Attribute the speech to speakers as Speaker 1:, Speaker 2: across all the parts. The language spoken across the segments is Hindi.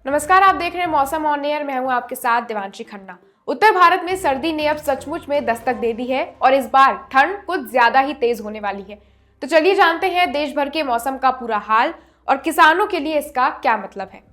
Speaker 1: नमस्कार, आप देख रहे हैं मौसम ऑन एयर। मैं हूं आपके साथ देवांशी खन्ना। उत्तर भारत में सर्दी ने अब सचमुच में दस्तक दे दी है और इस बार ठंड कुछ ज्यादा ही तेज होने वाली है। तो चलिए जानते हैं देश भर के मौसम का पूरा हाल और किसानों के लिए इसका क्या मतलब है।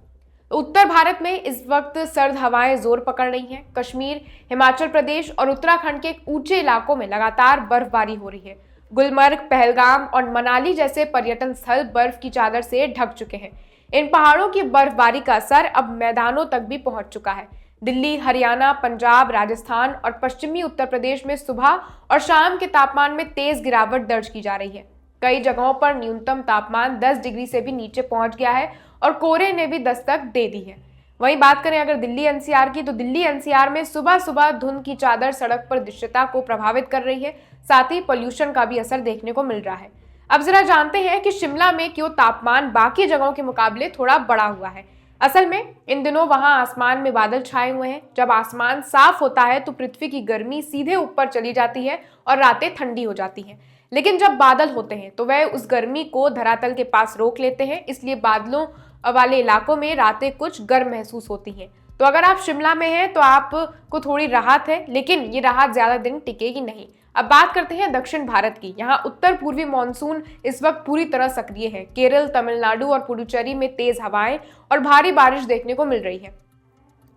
Speaker 1: उत्तर भारत में इस वक्त सर्द हवाएं जोर पकड़ रही हैं। कश्मीर, हिमाचल प्रदेश और उत्तराखंड के ऊंचे इलाकों में लगातार बर्फबारी हो रही है। गुलमर्ग, पहलगाम और मनाली जैसे पर्यटन स्थल बर्फ की चादर से ढक चुके हैं। इन पहाड़ों की बर्फबारी का असर अब मैदानों तक भी पहुंच चुका है। दिल्ली, हरियाणा, पंजाब, राजस्थान और पश्चिमी उत्तर प्रदेश में सुबह और शाम के तापमान में तेज गिरावट दर्ज की जा रही है। कई जगहों पर न्यूनतम तापमान 10 डिग्री से भी नीचे पहुंच गया है और कोहरे ने भी दस्तक दे दी है। वहीं बात करें अगर दिल्ली एनसीआर की, तो दिल्ली एनसीआर में सुबह सुबह धुंध की चादर सड़क पर दृश्यता को प्रभावित कर रही है। साथ ही पोल्यूशन का भी असर देखने को मिल रहा है। अब जरा जानते हैं कि शिमला में क्यों तापमान बाकी जगहों के मुकाबले थोड़ा बढ़ा हुआ है। असल में इन दिनों वहां आसमान में बादल छाए हुए हैं। जब आसमान साफ होता है तो पृथ्वी की गर्मी सीधे ऊपर चली जाती है और रातें ठंडी हो जाती हैं। लेकिन जब बादल होते हैं तो वह उस गर्मी को धरातल के पास रोक लेते हैं, इसलिए बादलों वाले इलाकों में रातें कुछ गर्म महसूस होती हैं। तो अगर आप शिमला में हैं तो आपको थोड़ी राहत है, लेकिन ये राहत ज्यादा दिन टिकेगी नहीं। अब बात करते हैं दक्षिण भारत की। यहाँ उत्तर पूर्वी मानसून इस वक्त पूरी तरह सक्रिय है। केरल, तमिलनाडु और पुडुचेरी में तेज हवाएं और भारी बारिश देखने को मिल रही है।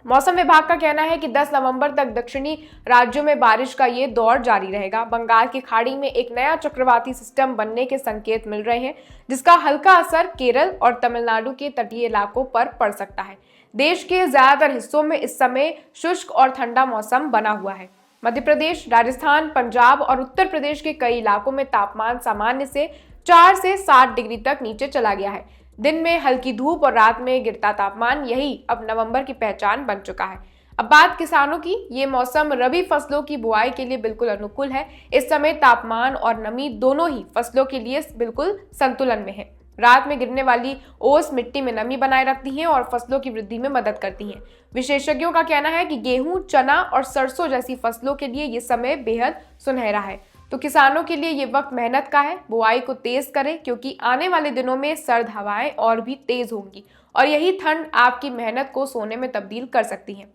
Speaker 1: मौसम विभाग का कहना है कि 10 नवंबर तक दक्षिणी राज्यों में बारिश का ये दौर जारी रहेगा। बंगाल की खाड़ी में एक नया चक्रवाती सिस्टम बनने के संकेत मिल रहे हैं, जिसका हल्का असर केरल और तमिलनाडु के तटीय इलाकों पर पड़ सकता है। देश के ज्यादातर हिस्सों में इस समय शुष्क और ठंडा मौसम बना हुआ है। मध्य प्रदेश, राजस्थान, पंजाब और उत्तर प्रदेश के कई इलाकों में तापमान सामान्य से 4 से 7 डिग्री तक नीचे चला गया है। दिन में हल्की धूप और रात में गिरता तापमान, यही अब नवंबर की पहचान बन चुका है। अब बात किसानों की। ये मौसम रबी फसलों की बुआई के लिए बिल्कुल अनुकूल है। इस समय तापमान और नमी दोनों ही फसलों के लिए बिल्कुल संतुलन में है। रात में गिरने वाली ओस मिट्टी में नमी बनाए रखती हैं और फसलों की वृद्धि में मदद करती हैं। विशेषज्ञों का कहना है कि गेहूं, चना और सरसों जैसी फसलों के लिए ये समय बेहद सुनहरा है। तो किसानों के लिए ये वक्त मेहनत का है। बुआई को तेज करें, क्योंकि आने वाले दिनों में सर्द हवाएं और भी तेज होंगी और यही ठंड आपकी मेहनत को सोने में तब्दील कर सकती है।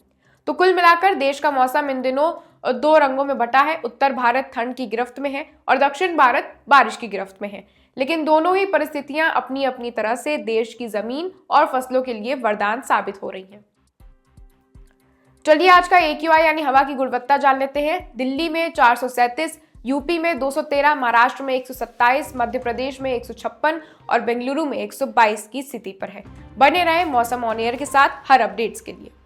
Speaker 1: तो कुल मिलाकर देश का मौसम इन दिनों दो रंगों में बटा है। उत्तर भारत ठंड की गिरफ्त में है और दक्षिण भारत बारिश की गिरफ्त में है। लेकिन दोनों ही परिस्थितियां अपनी अपनी तरह से देश की जमीन और फसलों के लिए वरदान साबित हो रही हैं। चलिए आज का AQI यानी हवा की गुणवत्ता जान लेते हैं। दिल्ली में 437, यूपी में 213, महाराष्ट्र में 127, मध्य प्रदेश में 156 और बेंगलुरु में 122 की स्थिति पर है। बने रहे मौसम ऑन एयर के साथ हर अपडेट्स के लिए।